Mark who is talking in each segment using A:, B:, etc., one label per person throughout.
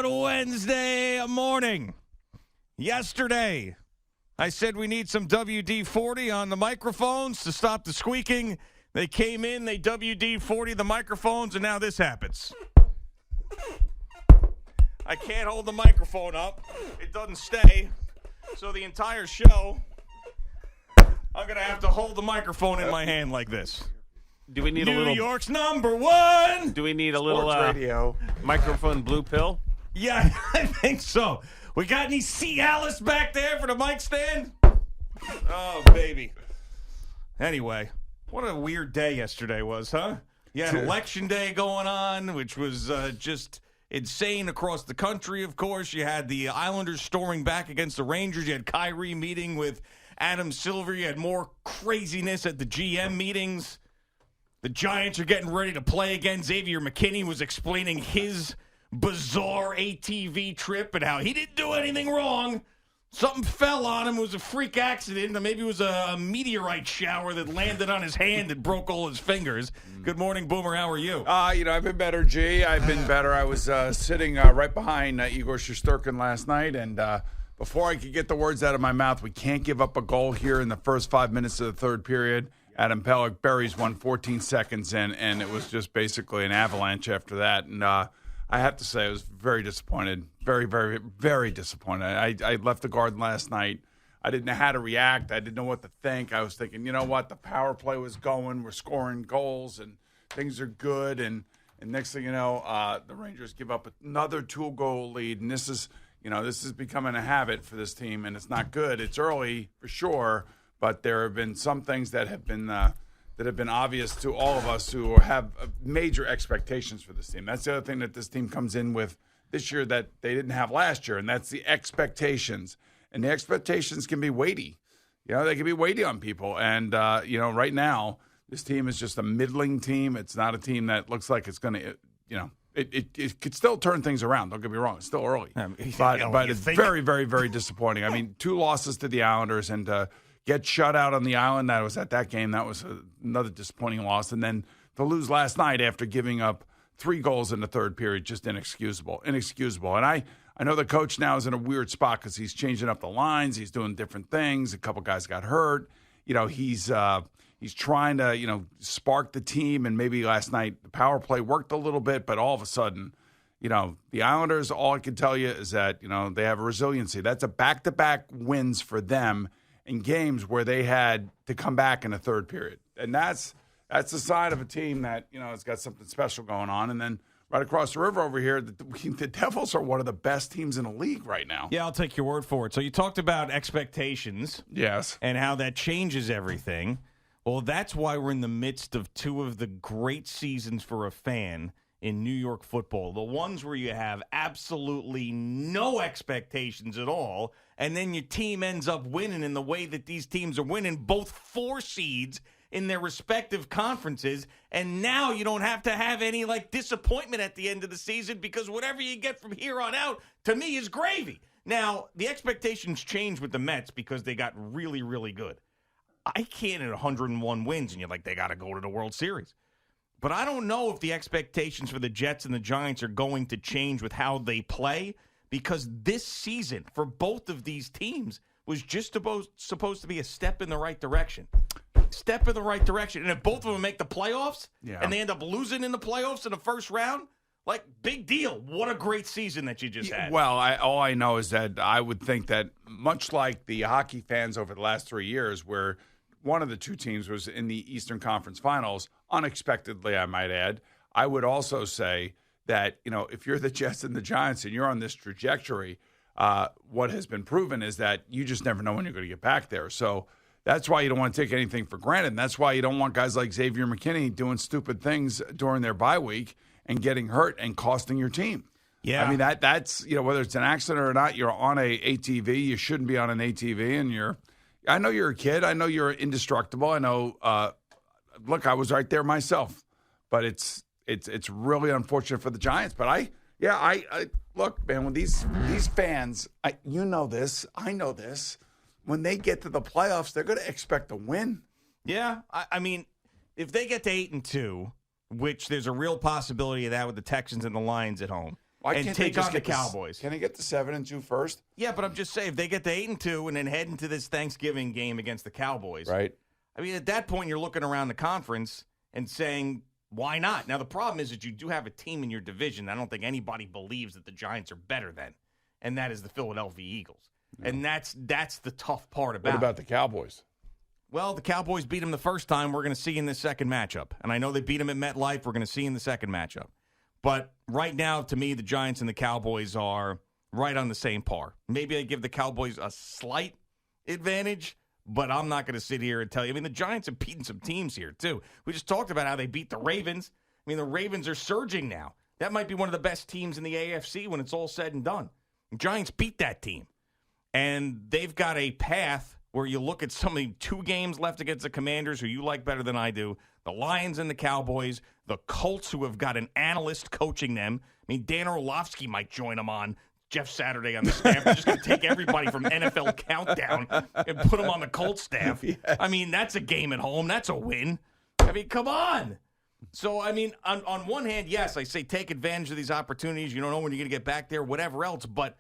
A: Good Wednesday morning. Yesterday, I said we need some WD-40 on the microphones to stop the squeaking. They came in, they WD-40 the microphones, and now this happens. I can't hold the microphone up. It doesn't stay. So the entire show, I'm going to have to hold the microphone in my hand like this.
B: Do we need a little
A: New York's number one?
B: Do we need a little
C: radio
B: microphone blue pill?
A: Yeah, I think so. We got any Cialis back there for the mic stand? Oh, baby. Anyway, what a weird day yesterday was, huh? You had election day going on, which was just insane across the country, of course. You had the Islanders storming back against the Rangers. You had Kyrie meeting with Adam Silver. You had more craziness at the GM meetings. The Giants are getting ready to play again. Xavier McKinney was explaining his bizarre ATV trip and how he didn't do anything wrong. Something fell on him. It was a freak accident. Or maybe it was a meteorite shower that landed on his hand and broke all his fingers. Good morning, Boomer. How are you?
C: I've been better, G. I've been better. I was sitting right behind Igor Shesterkin last night, and before I could get the words out of my mouth, we can't give up a goal here in the first 5 minutes of the third period. Adam Pelech buries one 14 seconds in, and it was just basically an avalanche after that. And I have to say I was very disappointed, very, very, very disappointed. I left the Garden last night. I didn't know how to react. I didn't know what to think. I was thinking, you know what, the power play was going. We're scoring goals, and things are good. And next thing you know, the Rangers give up another 2-goal lead. And this is becoming a habit for this team, and it's not good. It's early for sure. But there have been some things that have been obvious to all of us who have major expectations for this team. That's the other thing that this team comes in with this year that they didn't have last year, and that's the expectations. And the expectations can be weighty. They can be weighty on people. And, right now, this team is just a middling team. It's not a team that looks like it's going to, it could still turn things around. Don't get me wrong. It's still early. But it's very, very, very disappointing. I mean, 2 losses to the Islanders and get shut out on the island. That was at that game. That was another disappointing loss. And then to lose last night after giving up 3 goals in the third period, just inexcusable. And I know the coach now is in a weird spot because he's changing up the lines. He's doing different things. A couple guys got hurt. He's trying to, spark the team. And maybe last night the power play worked a little bit, but all of a sudden, the Islanders, all I can tell you is that, they have a resiliency. That's a back-to-back wins for them in games where they had to come back in a third period. And that's the sign of a team that, has got something special going on. And then right across the river over here, the Devils are one of the best teams in the league right now.
A: Yeah, I'll take your word for it. So you talked about expectations.
C: Yes.
A: And how that changes everything. Well, that's why we're in the midst of 2 of the great seasons for a fan in New York football. The ones where you have absolutely no expectations at all, and then your team ends up winning in the way that these teams are winning, both 4 seeds in their respective conferences, and now you don't have to have any, disappointment at the end of the season because whatever you get from here on out, to me, is gravy. Now, the expectations change with the Mets because they got really, really good. I can't at 101 wins, and you're like, they got to go to the World Series. But I don't know if the expectations for the Jets and the Giants are going to change with how they play, because this season for both of these teams was just supposed to be a step in the right direction. Step in the right direction. And if both of them make the playoffs and they end up losing in the playoffs in the first round, big deal. What a great season that you just had.
C: Well, all I know is that I would think that much like the hockey fans over the last 3 years where one of the 2 teams was in the Eastern Conference Finals, unexpectedly, I might add, I would also say that, if you're the Jets and the Giants and you're on this trajectory, what has been proven is that you just never know when you're going to get back there. So that's why you don't want to take anything for granted. And that's why you don't want guys like Xavier McKinney doing stupid things during their bye week and getting hurt and costing your team.
A: Yeah.
C: I mean, that's, whether it's an accident or not, you're on a ATV. You shouldn't be on an ATV, and I know you're a kid. I know you're indestructible. I know, look, I was right there myself. But it's really unfortunate for the Giants. But I look, man, when these fans, you know this, I know this, when they get to the playoffs, they're going to expect a win.
A: Yeah, I mean, if they get to 8-2, which there's a real possibility of that with the Texans and the Lions at home,
C: Why
A: and
C: can't they
A: take
C: just
A: on the
C: get this-
A: Cowboys.
C: Can they get to 7-2 first?
A: Yeah, but I'm just saying, if they get to 8-2 and then head into this Thanksgiving game against the Cowboys,
C: Right.
A: I mean, at that point, you're looking around the conference and saying, why not? Now, the problem is that you do have a team in your division I don't think anybody believes that the Giants are better than, and that is the Philadelphia Eagles. Yeah. And that's the tough part about it.
C: What about the Cowboys?
A: Well, the Cowboys beat them the first time. We're going to see in the second matchup. And I know they beat them at MetLife. We're going to see in the second matchup. But right now, to me, the Giants and the Cowboys are right on the same par. Maybe I give the Cowboys a slight advantage, but I'm not going to sit here and tell you. I mean, the Giants have beaten some teams here, too. We just talked about how they beat the Ravens. I mean, the Ravens are surging now. That might be one of the best teams in the AFC when it's all said and done. The Giants beat that team. And they've got a path where you look at somebody 2 games left against the Commanders, who you like better than I do, the Lions and the Cowboys, the Colts, who have got an analyst coaching them. I mean, Dan Orlovsky might join them on Jeff Saturday on the staff. They're just going to take everybody from NFL Countdown and put them on the Colts staff. Yes. I mean, that's a game at home. That's a win. I mean, come on. So, I mean, on one hand, yes, I say take advantage of these opportunities. You don't know when you're going to get back there, whatever else. But,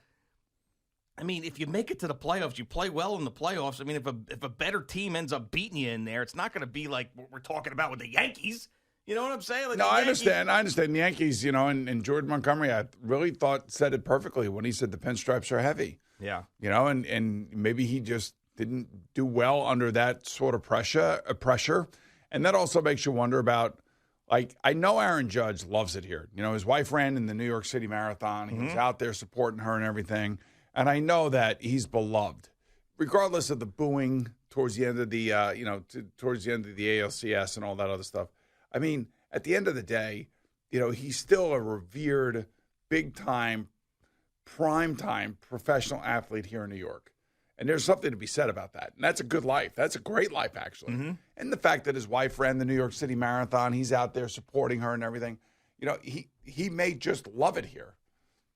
A: I mean, if you make it to the playoffs, you play well in the playoffs. I mean, if a better team ends up beating you in there, it's not going to be like what we're talking about with the Yankees. You know what I'm saying? Like
C: no, I understand. The Yankees, and Jordan Montgomery, I really said it perfectly when he said the pinstripes are heavy.
A: Yeah.
C: And maybe he just didn't do well under that sort of pressure. And that also makes you wonder about, like, I know Aaron Judge loves it here. You know, his wife ran in the New York City Marathon. He was out there supporting her and everything. And I know that he's beloved, regardless of the booing towards the end of the, towards the end of the ALCS and all that other stuff. I mean, at the end of the day, he's still a revered, big-time, prime-time professional athlete here in New York. And there's something to be said about that. And that's a good life. That's a great life, actually. Mm-hmm. And the fact that his wife ran the New York City Marathon, he's out there supporting her and everything. He may just love it here.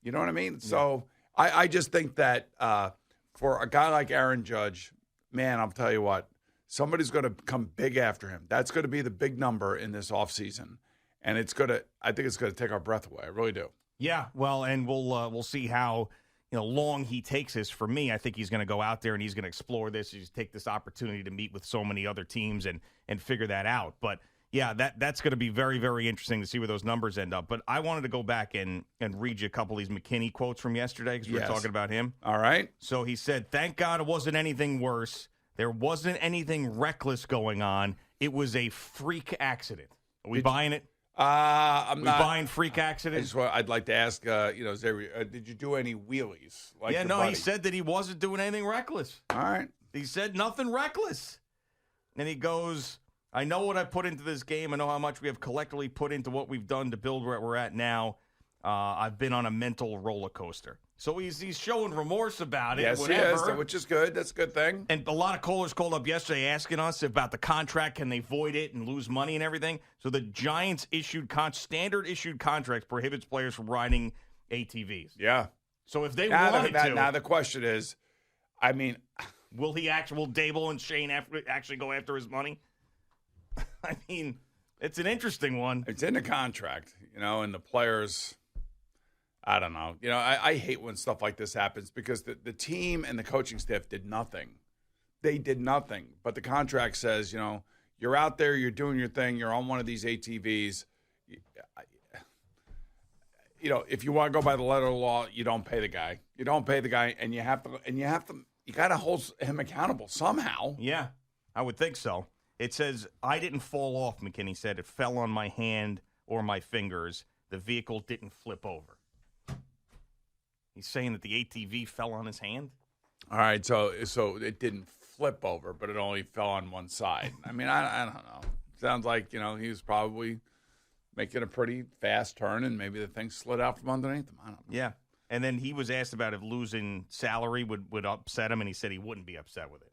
C: You know what I mean? Yeah. So I just think that for a guy like Aaron Judge, man, I'll tell you what, somebody's going to come big after him. That's going to be the big number in this offseason. And I think it's going to take our breath away. I really do.
A: Yeah, well, and we'll see how long he takes this. For me, I think he's going to go out there and he's going to explore this. He's take this opportunity to meet with so many other teams and figure that out. But yeah, that's going to be very, very interesting to see where those numbers end up. But I wanted to go back and read you a couple of these McKinney quotes from yesterday because we were talking about him.
C: All right.
A: So he said, "Thank God it wasn't anything worse. There wasn't anything reckless going on. It was a freak accident." Are we buying it?
C: I'm not
A: buying freak accident.
C: I'd like to ask, did you do any wheelies?
A: Yeah, no, buddy? He said that he wasn't doing anything reckless.
C: All right.
A: He said nothing reckless. And he goes, "I know what I put into this game. I know how much we have collectively put into what we've done to build where we're at now. I've been on a mental roller coaster." So he's showing remorse about it.
C: Yes,
A: whatever.
C: He is, which is good. That's a good thing.
A: And a lot of callers called up yesterday asking us about the contract. Can they void it and lose money and everything? So the Giants standard issued contracts prohibits players from riding ATVs.
C: Yeah.
A: So if they wanted to.
C: Now the question is, I mean,
A: will Dable and Shane actually go after his money? I mean, it's an interesting one.
C: It's in the contract, and the players, I don't know. I hate when stuff like this happens because the team and the coaching staff did nothing. They did nothing. But the contract says, you're out there, you're doing your thing, you're on one of these ATVs. If you want to go by the letter of the law, you don't pay the guy. You don't pay the guy, and you got to hold him accountable somehow.
A: Yeah, I would think so. It says, "I didn't fall off," McKinney said. "It fell on my hand or my fingers. The vehicle didn't flip over." He's saying that the ATV fell on his hand?
C: All right, so it didn't flip over, but it only fell on one side. I mean, I don't know. Sounds like, he was probably making a pretty fast turn, and maybe the thing slid out from underneath him. I don't know.
A: Yeah. And then he was asked about if losing salary would upset him, and he said he wouldn't be upset with it.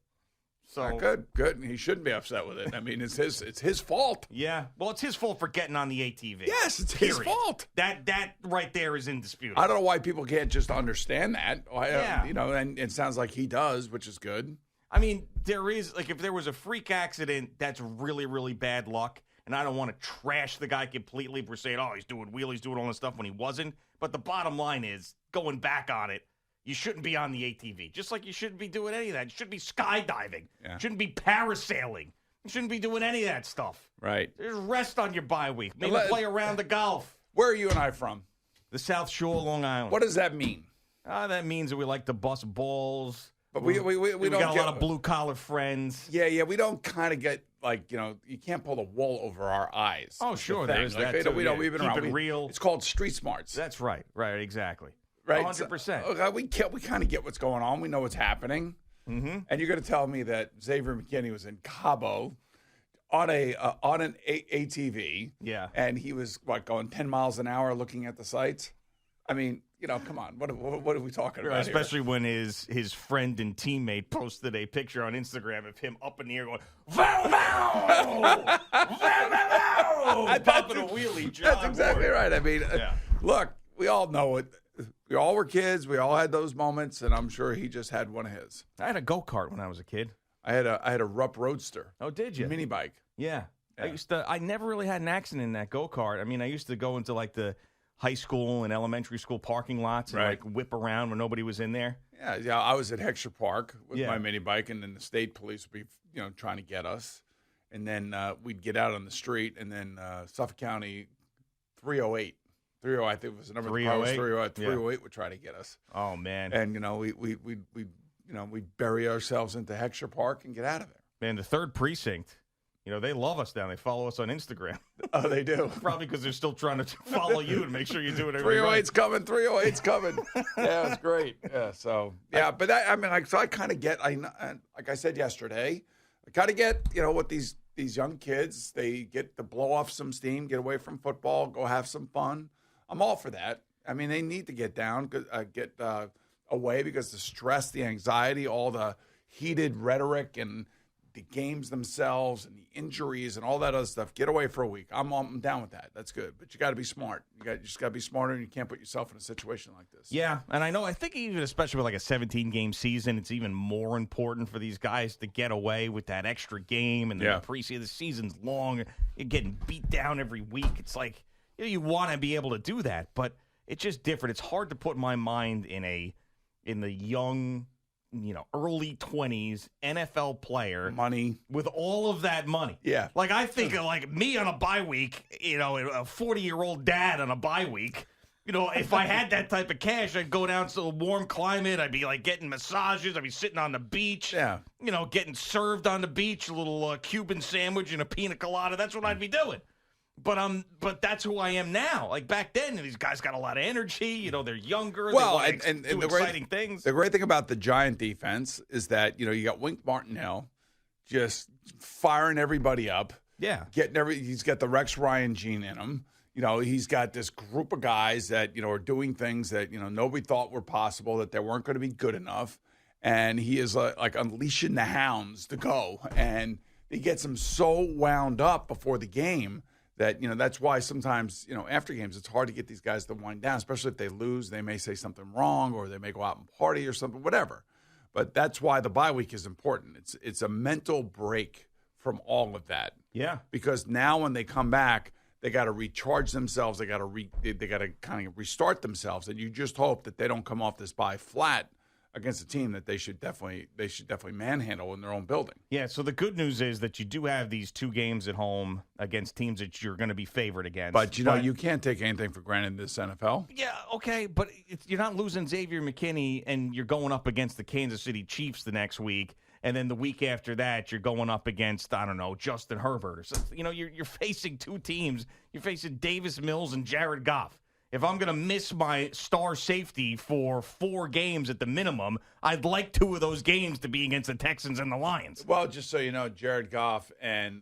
A: So
C: good. He shouldn't be upset with it. I mean, it's his fault.
A: Yeah. Well, it's his fault for getting on the ATV.
C: Yes, it's his fault.
A: That right there is indisputable.
C: I don't know why people can't just understand that.
A: Yeah.
C: And it sounds like he does, which is good.
A: I mean, there is, if there was a freak accident, that's really, really bad luck. And I don't want to trash the guy completely for saying, he's doing wheelies, doing all this stuff when he wasn't. But the bottom line is, going back on it, you shouldn't be on the ATV. Just like you shouldn't be doing any of that. You shouldn't be skydiving.
C: Yeah.
A: You shouldn't be parasailing. You shouldn't be doing any of that stuff.
C: Right.
A: Just rest on your bye week. Maybe play around the golf.
C: Where are you and I from?
A: The South Shore, Long Island.
C: What does that mean?
A: That means that we like to bust balls.
C: But we
A: We
C: don't
A: got a
C: get,
A: lot of blue-collar friends.
C: Yeah, we don't kind of get, like, you can't pull the wool over our eyes.
A: Oh,
C: That's
A: sure,
C: the
A: there
C: thing.
A: is
C: Like,
A: that, too.
C: we've been
A: Keep
C: around.
A: it real.
C: It's called street smarts.
A: That's right. Right, exactly.
C: Right?
A: 100%.
C: So, we kind of get what's going on. We know what's happening.
A: Mm-hmm.
C: And you're going to tell me that Xavier McKinney was in Cabo on an ATV.
A: Yeah.
C: And he was, going 10 miles an hour looking at the sights? I mean, come on. What are we talking about here?
A: Especially when his friend and teammate posted a picture on Instagram of him up in the air going, "Vow, vow! Vow, vow!" Popping a wheelie.
C: That's exactly right. I mean,
A: Yeah.
C: look, we all know it. We all were kids. We all had those moments, and I'm sure he just had one of I
A: I had a go-kart when I was a kid.
C: had a Rupp Roadster,
A: Oh, did you?
C: mini bike.
A: Yeah.
C: Yeah.
A: I never really had an accident in that go-kart. I mean, I used to go into like the high school and elementary school parking lots and
C: Right.
A: like whip around when nobody was in there.
C: Yeah. I was at Heckscher Park with
A: Yeah.
C: my mini bike, and then the state police would be, trying to get us, and then we'd get out on the street, and then Suffolk County 308. 308, I think it was the number.
A: 308?
C: 308. 308 would try to get us,
A: Oh man.
C: and we'd bury ourselves into Heckscher Park and get out of there.
A: Man, the 3rd precinct, they love us down. They follow us on Instagram.
C: Oh, they do.
A: Probably because they're still trying to follow you and make sure you do it every
C: 308's coming. 308's coming. Yeah, it's great. Yeah, so but I kind of get. Like I said yesterday, I kind of get. What these young kids, they get to blow off some steam, get away from football, go have some fun. I'm all for that. I mean, they need to get down, get away because the stress, the anxiety, all the heated rhetoric and the games themselves and the injuries and all that other stuff. Get away for a week. I'm down with that. That's good. But you got to be smart. You just got to be smarter, and you can't put yourself in a situation like this.
A: Yeah, and I think even especially with like a 17-game season, it's even more important for these guys to get away with that extra game and
C: Yeah.
A: the preseason. The season's long. You're getting beat down every week. It's like you want to be able to do that, but it's just different. It's hard to put my mind in the young, early 20s NFL player
C: Money.
A: with all of that money.
C: Yeah.
A: Like I think of like me on a bye week, a 40-year-old dad on a bye week. If I had that type of cash, I'd go down to a warm climate. I'd be like getting massages. I'd be sitting on the beach.
C: Yeah.
A: Getting served on the beach, a little Cuban sandwich and a pina colada. That's what I'd be doing. But that's who I am now. Like back then, these guys got a lot of energy. They're younger.
C: Well,
A: they want
C: and
A: to do
C: the
A: exciting things.
C: The great thing about the Giant defense is that you got Wink Martindale just firing everybody up.
A: Yeah.
C: He's got the Rex Ryan gene in him. He's got this group of guys that are doing things that nobody thought were possible, that they weren't going to be good enough, and he is like unleashing the hounds to go, and he gets them so wound up before the game. That, that's why sometimes, after games, it's hard to get these guys to wind down, especially if they lose. They may say something wrong, or they may go out and party or something, whatever. But that's why the bye week is important. It's a mental break from all of that.
A: Yeah.
C: Because now when they come back, they got to recharge themselves. They got to kind of restart themselves. And you just hope that they don't come off this bye flat against a team that they should definitely manhandle in their own building.
A: Yeah, so the good news is that you do have these 2 games at home against teams that you're going to be favored against.
C: But, you can't take anything for granted in this NFL.
A: Yeah, okay, but you're not losing Xavier McKinney, and you're going up against the Kansas City Chiefs the next week, and then the week after that, you're going up against, I don't know, Justin Herbert. Or something. You're facing 2 teams. You're facing Davis Mills and Jared Goff. If I'm going to miss my star safety for 4 games at the minimum, I'd like 2 of those games to be against the Texans and the Lions.
C: Well, just so you know, Jared Goff and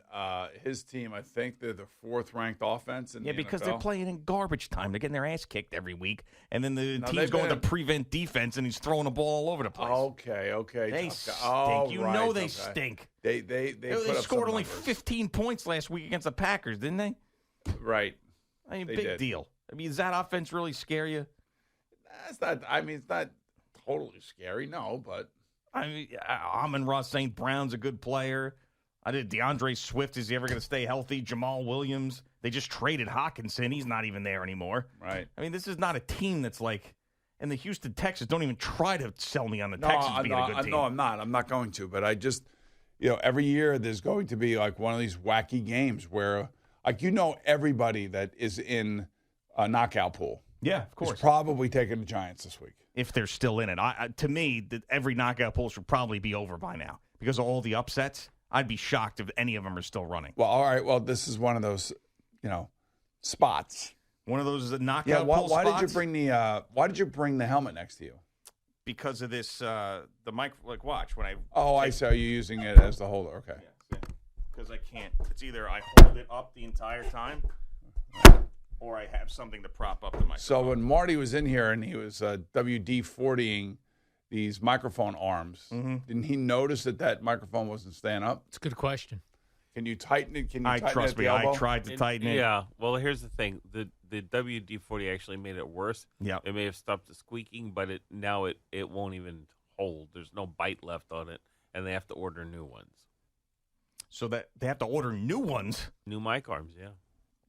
C: his team, I think they're the 4th-ranked offense in the
A: because
C: NFL.
A: they're playing in garbage time. They're getting their ass kicked every week, and then the team's
C: they've
A: going to
C: been-
A: prevent defense, and he's throwing the ball all over the place.
C: Okay.
A: They
C: tough
A: stink.
C: guy. Oh,
A: You
C: right,
A: know they
C: okay.
A: stink.
C: They
A: They
C: put up
A: scored
C: some
A: only
C: numbers.
A: 15 points last week against the Packers, didn't they?
C: Right.
A: I mean,
C: They
A: big
C: did.
A: deal. I mean, does that offense really scare you?
C: It's not totally scary, no, but
A: I mean, Amon-Ra St. Brown's a good player. DeAndre Swift, is he ever going to stay healthy? Jamal Williams. They just traded Hawkinson. He's not even there anymore.
C: Right.
A: I mean, this is not a team that's like, and the Houston Texans don't even try to sell me on the Texans being a good team.
C: No, I'm not. I'm not going to. But I just, every year there's going to be like one of these wacky games where, like, everybody that is in a knockout pool.
A: Yeah, of course.
C: Is probably taking the Giants this week.
A: If they're still in it. To me, every knockout pool should probably be over by now because of all the upsets. I'd be shocked if any of them are still running.
C: Well, all right. Well, this is one of those, spots.
A: One of those knockout pool
C: why
A: spots?
C: Why did you bring the helmet next to you?
A: Because of this, the mic. Like, watch when I.
C: Oh, I saw you using it as the holder. Okay.
A: Yeah. Because I can't. It's either I hold it up the entire time, or I have something to prop up the microphone.
C: So when Marty was in here and he was WD-40ing these microphone arms, didn't he notice that microphone wasn't staying up?
D: It's a good question.
C: Can you tighten it?
A: Trust me, I tried to tighten it.
B: Yeah. Well, here's the thing: the WD-40 actually made it worse.
A: Yeah.
B: It may have stopped the squeaking, but it won't even hold. There's no bite left on it, and they have to order new ones.
A: So that they have to order new ones
B: New mic arms, yeah.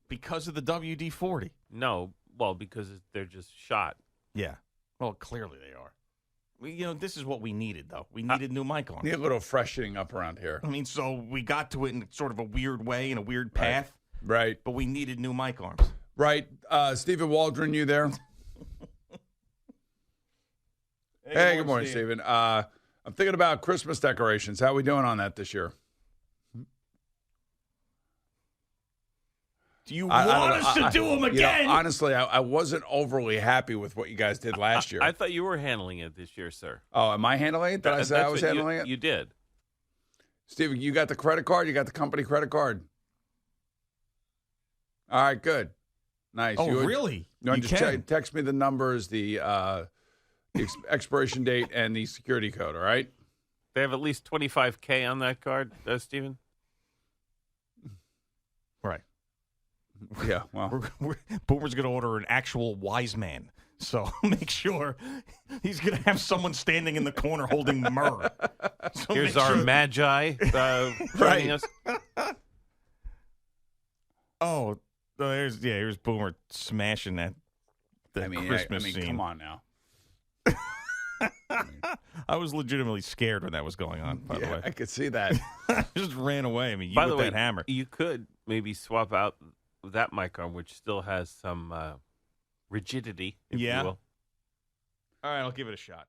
A: because of the WD-40.
B: No, well, because they're just shot.
A: Yeah. Well, clearly they are. This is what we needed, though. We needed new mic arms.
C: Need a little freshening up around here.
A: I mean, so we got to it in sort of a weird way, in a weird path.
C: Right.
A: But we needed new mic arms.
C: Right. Stephen Waldron, you there? Hey, good morning, Stephen. I'm thinking about Christmas decorations. How are we doing on that this year?
A: Do you want us to do them again?
C: Honestly, I wasn't overly happy with what you guys did last year.
B: I thought you were handling it this year, sir.
C: Oh, am I handling it? Did I say I was
B: That's what
C: handling it?
B: You did.
C: Steven, you got the credit card? You got the company credit card? All right, good. Nice.
A: Oh, really?
C: You
A: You can.
C: text me the numbers, the expiration date, and the security code, all right?
B: They have at least $25K on that card, Stephen?
A: Right.
C: Yeah, well.
A: Boomer's going to order an actual wise man. So make sure he's going to have someone standing in the corner holding myrrh. So
B: Here's
A: make
B: our
A: sure-
B: magi joining us.
A: Oh, here's Boomer smashing that Christmas scene.
C: Come on now.
A: I was legitimately scared when that was going on, by the way.
C: I could see that.
A: I just ran away. I mean,
B: By
A: with
B: the way,
A: that hammer.
B: you could maybe swap out that mic arm, which still has some rigidity, if
A: Yeah.
B: you will.
A: All right, I'll give it a shot.